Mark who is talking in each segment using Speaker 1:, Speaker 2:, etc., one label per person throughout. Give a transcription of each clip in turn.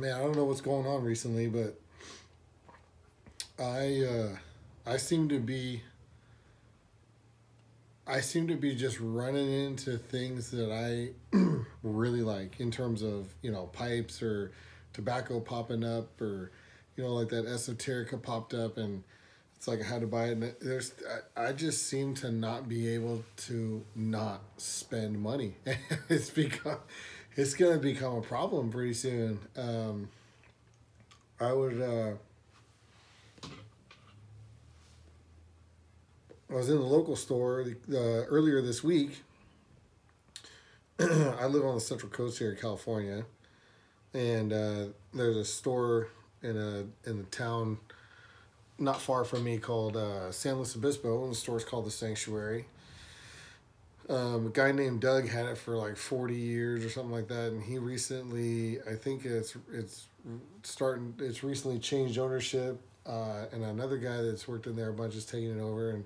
Speaker 1: Man, I don't know what's going on recently, but I seem to be just running into things that I really like in terms of, pipes or tobacco popping up, or like that esoterica popped up, and it's like I had to buy it. And I just seem to not be able to not spend money. It's gonna become a problem pretty soon. I would. I was in the local store earlier this week. I live on the Central Coast here in California, and there's a store in a town not far from me called San Luis Obispo, and the store's called the Sanctuary. A guy named Doug had it for like 40 years or something like that, and he recently, I think it's recently changed ownership, and another guy that's worked in there a bunch is taking it over. And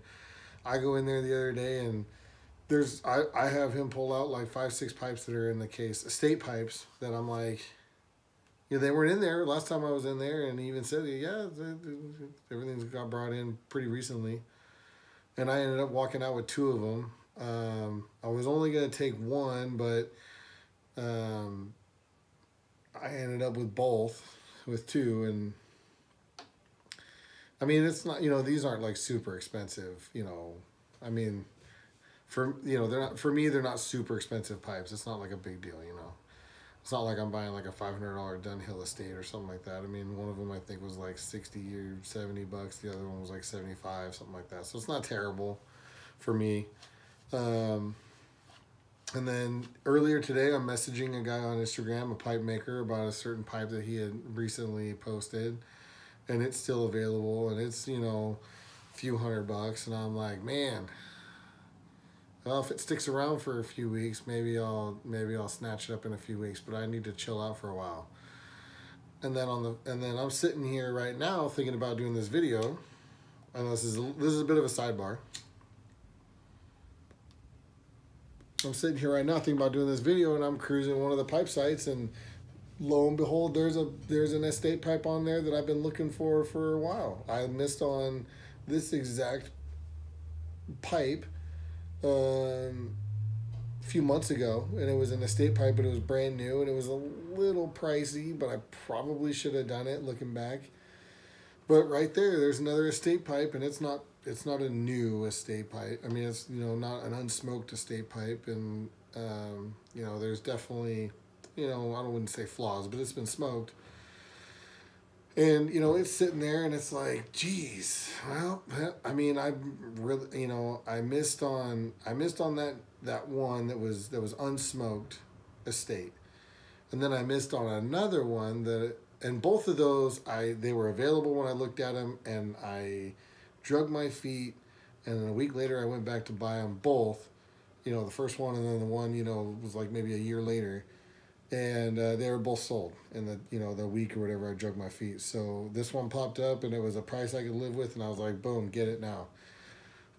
Speaker 1: I go in there the other day, and I have him pull out like 5-6 pipes that are in the case, estate pipes, that I'm like, they weren't in there last time I was in there, and he even said, yeah, everything's got brought in pretty recently. And I ended up walking out with 2 of them. I was only going to take 1, but I ended up with 2. And I mean, it's not, these aren't like super expensive, I mean, they're not, for me, they're not super expensive pipes. It's not like a big deal, It's not like I'm buying like a $500 Dunhill estate or something like that. I mean, one of them I think was like 60 or 70 bucks. The other one was like 75, something like that. So it's not terrible for me. And then earlier today, I'm messaging a guy on Instagram, a pipe maker, about a certain pipe that he had recently posted, and it's still available, and it's, a few $100, and I'm like, man, well, if it sticks around for a few weeks, maybe I'll snatch it up in a few weeks, but I need to chill out for a while. And then I'm sitting here right now thinking about doing this video. I know this is a bit of a sidebar. I'm sitting here right now thinking about doing this video, and I'm cruising one of the pipe sites, and lo and behold, there's an estate pipe on there that I've been looking for a while. I missed on this exact pipe a few months ago, and it was an estate pipe, but it was brand new, and it was a little pricey, but I probably should have done it looking back. But right there's another estate pipe, and it's not a new estate pipe. I mean, it's not an unsmoked estate pipe, and there's definitely I wouldn't say flaws, but it's been smoked. And it's sitting there, and it's like, geez, well, I mean, I really, I missed on that one that was unsmoked estate, and then I missed on another one and both of those they were available when I looked at them, and I drug my feet, and then a week later I went back to buy them both, the first one, and then the one was like maybe a year later. And they were both sold in the week or whatever I drug my feet. So this one popped up, and it was a price I could live with, and I was like, boom, get it now.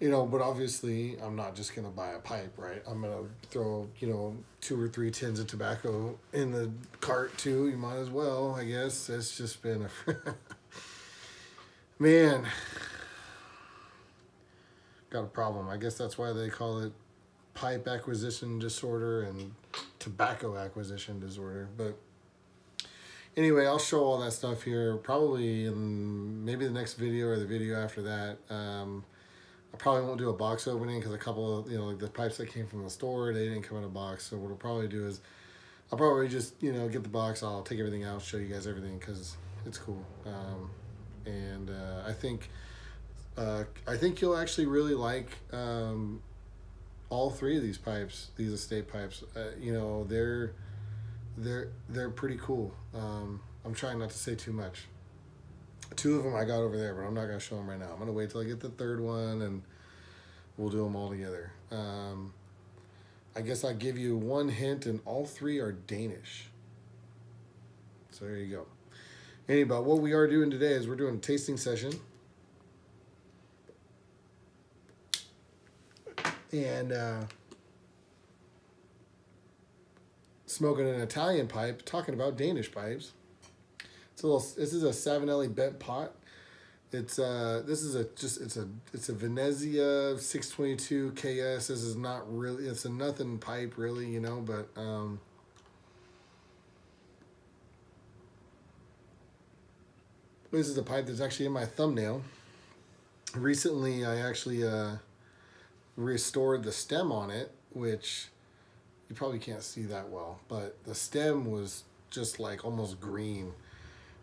Speaker 1: But obviously I'm not just gonna buy a pipe, right? I'm gonna throw 2 or 3 tins of tobacco in the cart too. You might as well, I guess. It's just been a man, got a problem. I guess that's why they call it pipe acquisition disorder and tobacco acquisition disorder. But anyway, I'll show all that stuff here probably in maybe the next video or the video after that. I probably won't do a box opening, because a couple of like the pipes that came from the store, they didn't come in a box. So what I'll probably do is I'll probably just get the box, I'll take everything out, show you guys everything, because it's cool. And I think you'll actually really like all 3 of these pipes, these estate pipes. They're pretty cool. I'm trying not to say too much. 2 of them I got over there, but I'm not going to show them right now. I'm going to wait till I get the 3rd one, and we'll do them all together. I guess I'll give you one hint, and all 3 are Danish. So there you go. Anyway, what we are doing today is we're doing a tasting session. And smoking an Italian pipe, talking about Danish pipes. It's a little. This is a Savinelli bent pot. It's this is it's a Venezia 622 KS. This is not really, it's a nothing pipe really, you know, but this is a pipe that's actually in my thumbnail. Recently I actually restored the stem on it, which you probably can't see that well, but the stem was just like almost green.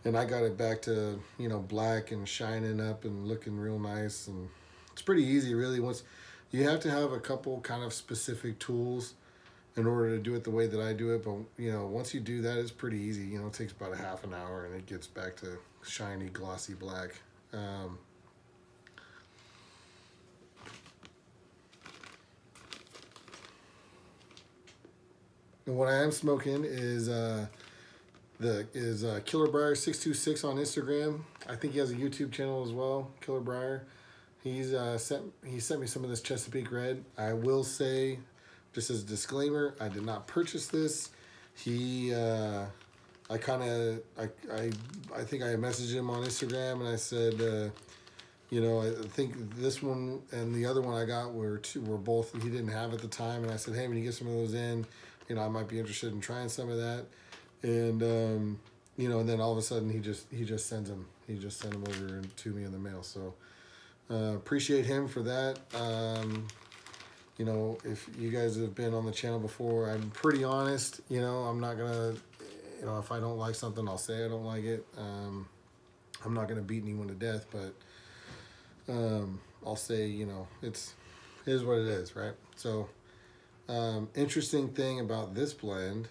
Speaker 1: And I got it back to, you know, black and shining up and looking real nice. And it's pretty easy, really. Once you have to have a couple kind of specific tools in order to do it the way that I do it. But, you know, once you do that, it's pretty easy. You know, it takes about a half an hour and it gets back to shiny, glossy black. And what I am smoking is Killer Briar 626 on Instagram. I think he has a YouTube channel as well, Killer Briar. He sent me some of this Chesapeake Red. I will say, just as a disclaimer, I did not purchase this. I think I messaged him on Instagram and I said, you know, I think this one and the other one I got were both he didn't have at the time, and I said, hey, when you get some of those in, you know, I might be interested in trying some of that. And you know, and then all of a sudden he just sends them. He just sent them over to me in the mail. So appreciate him for that. You know, if you guys have been on the channel before, I'm pretty honest. You know, I'm not gonna, you know, if I don't like something, I'll say I don't like it. I'm not gonna beat anyone to death, but I'll say, you know, it is what it is, right? So interesting thing about this blend.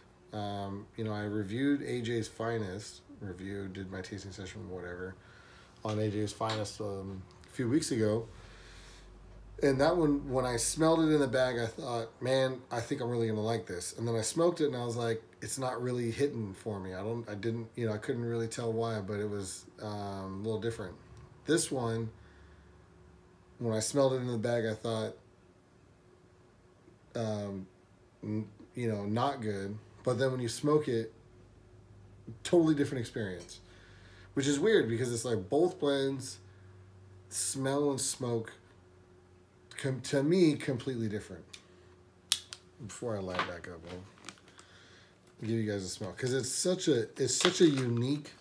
Speaker 1: You know, I reviewed AJ's Finest, did my tasting session, whatever, on AJ's Finest a few weeks ago. And that one, when I smelled it in the bag, I thought, man, I think I'm really going to like this. And then I smoked it and I was like, it's not really hitting for me. You know, I couldn't really tell why, but it was a little different. This one, when I smelled it in the bag, I thought, you know, not good. But then when you smoke it, totally different experience. Which is weird because it's like both blends smell and smoke, to me, completely different. Before I light back up, I'll give you guys a smell. Because it's such a unique,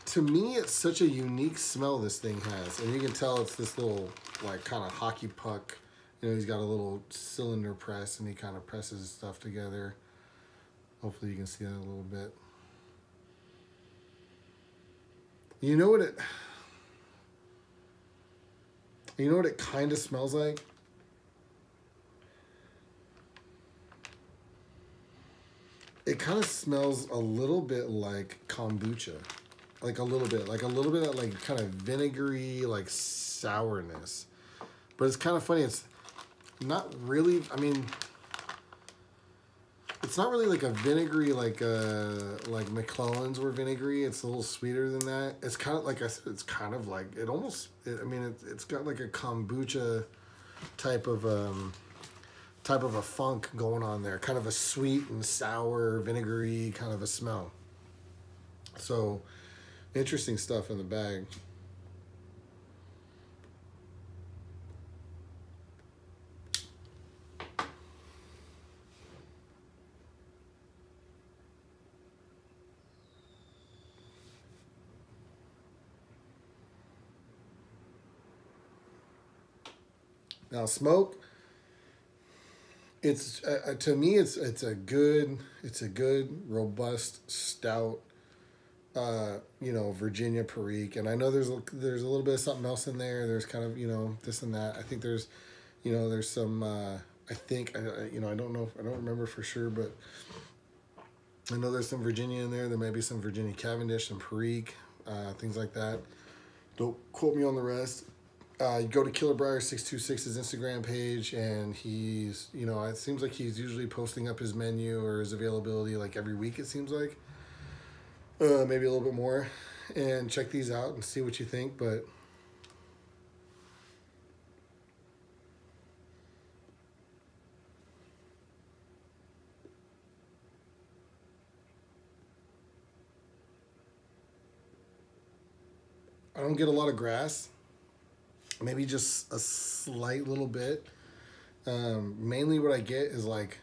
Speaker 1: to me, it's such a unique smell this thing has. And you can tell it's this little, like, kind of hockey puck. You know, he's got a little cylinder press and he kind of presses stuff together. Hopefully you can see that a little bit. You know what it kind of smells like? It kind of smells a little bit like kombucha. Like a little bit of like kind of vinegary, like sourness. But it's kind of funny. It's not really, I mean, it's not really like a vinegary like McClellan's were vinegary. It's a little sweeter than that. It's kind of like I said. It's kind of like I mean, it's got like a kombucha type of a funk going on there. Kind of a sweet and sour, vinegary kind of a smell. So interesting stuff in the bag. Now smoke, it's to me it's a good robust stout, you know, Virginia Perique, and I know there's a little bit of something else in there. There's kind of, you know, this and that. I think there's, you know, there's some you know, I don't remember for sure, but I know there's some Virginia in there. There may be some Virginia Cavendish, some Perique, things like that. Don't quote me on the rest. You go to Killer Briar 626's Instagram page, and he's, you know, it seems like he's usually posting up his menu or his availability like every week, it seems like. Maybe a little bit more. And check these out and see what you think, but I don't get a lot of grass. Maybe just a slight little bit. Mainly what I get is like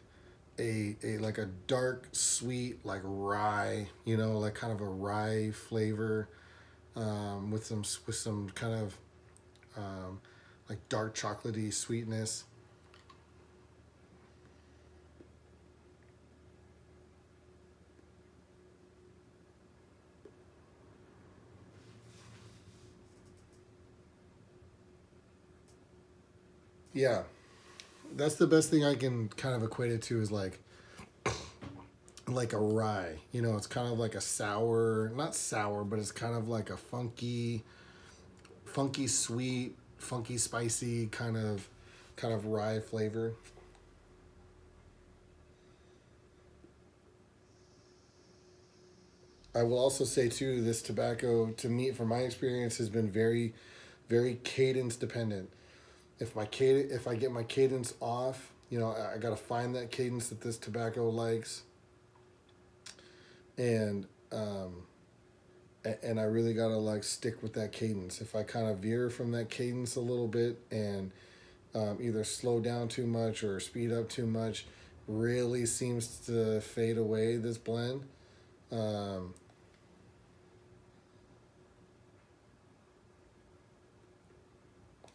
Speaker 1: like a dark sweet like rye, you know, like kind of a rye flavor, with some kind of like dark chocolatey sweetness. Yeah, that's the best thing I can kind of equate it to, is like a rye. You know, it's kind of like a sour, not sour, but it's kind of like a funky sweet, funky spicy kind of rye flavor. I will also say too, this tobacco, to me, from my experience, has been very cadence dependent. If I get my cadence off, you know, I got to find that cadence that this tobacco likes, and and I really got to like stick with that cadence. If I kind of veer from that cadence a little bit and either slow down too much or speed up too much, really seems to fade away this blend. Um,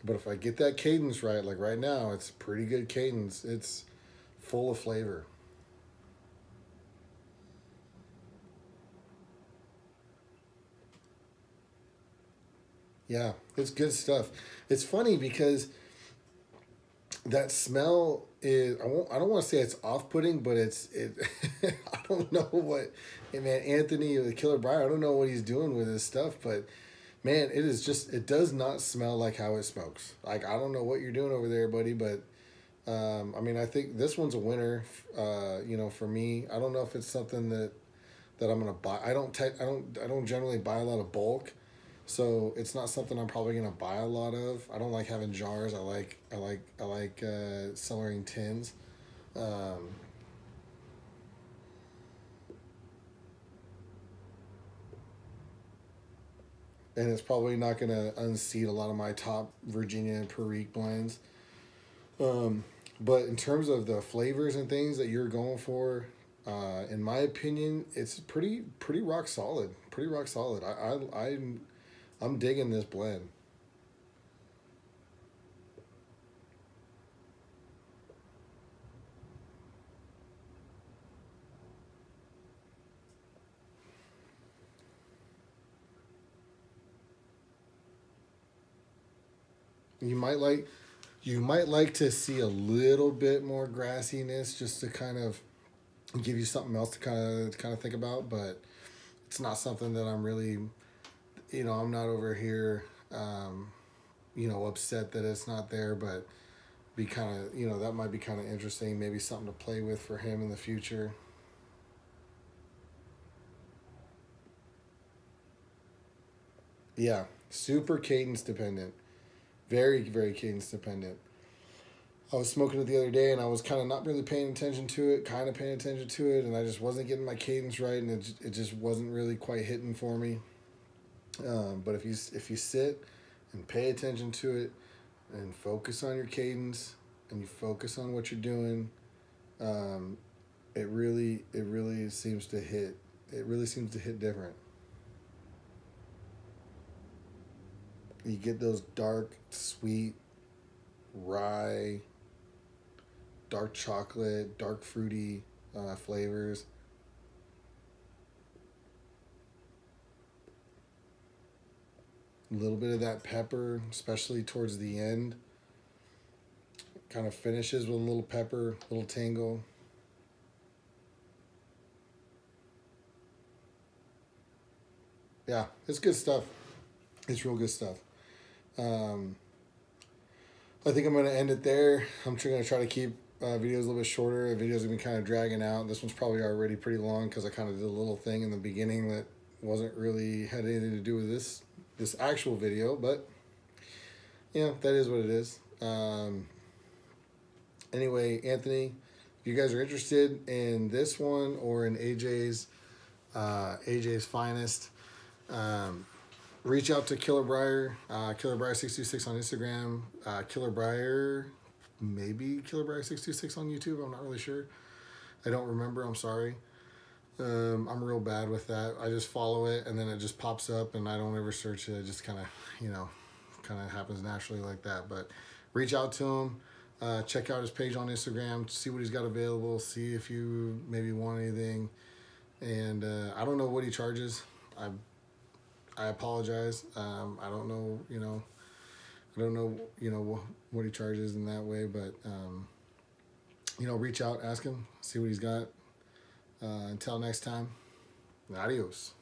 Speaker 1: but if I get that cadence right, like right now, it's pretty good cadence. It's full of flavor. Yeah, it's good stuff. It's funny because that smell is, I don't want to say it's off-putting, but I don't know what, hey man, Anthony the Killer Brian, I don't know what he's doing with his stuff, but man, it is just, it does not smell like how it smokes. Like, I don't know what you're doing over there, buddy, but I mean, I think this one's a winner. You know, for me, I don't know if it's something that I'm gonna buy. I don't generally buy a lot of bulk, so it's not something I'm probably gonna buy a lot of. I don't like having jars. I like cellaring tins. Um, and it's probably not gonna unseat a lot of my top Virginia and Perique blends. Um, but in terms of the flavors and things that you're going for, in my opinion, it's pretty rock solid. Pretty rock solid. I'm digging this blend. You might like you might like to see a little bit more grassiness, just to kind of give you something else to kind of think about, but it's not something that I'm really, you know, I'm not over here, you know, upset that it's not there, but be kind of, you know, that might be kind of interesting, maybe something to play with for him in the future. Yeah, super cadence dependent. Very cadence dependent. I was smoking it the other day and I was kind of not really paying attention to it, kind of paying attention to it, and I just wasn't getting my cadence right, and it just wasn't really quite hitting for me. But if you sit and pay attention to it and focus on your cadence and you focus on what you're doing, um, it really seems to hit. It really seems to hit different. You get those dark, sweet rye, dark chocolate, dark fruity flavors. A little bit of that pepper, especially towards the end. Kind of finishes with a little pepper, little tangle. Yeah, it's good stuff. It's real good stuff. Um, I think I'm going to end it there. I'm going to try to keep videos a little bit shorter. The videos have been kind of dragging out. This one's probably already pretty long because I kind of did a little thing in the beginning that wasn't really had anything to do with this actual video, but yeah, that is what it is. Anyway, Anthony, if you guys are interested in this one or in AJ's finest, um, reach out to Killer Briar, Killer Briar 626 on Instagram, Killer Briar, maybe Killer Briar 626 on YouTube. I'm not really sure. I don't remember. I'm sorry. I'm real bad with that. I just follow it and then it just pops up and I don't ever search it. It just kind of, you know, kind of happens naturally like that. But reach out to him. Check out his page on Instagram. See what he's got available. See if you maybe want anything. And I don't know what he charges. I apologize. I don't know, you know, I don't know, you know, what he charges in that way, but, you know, reach out, ask him, see what he's got. Until next time, adios.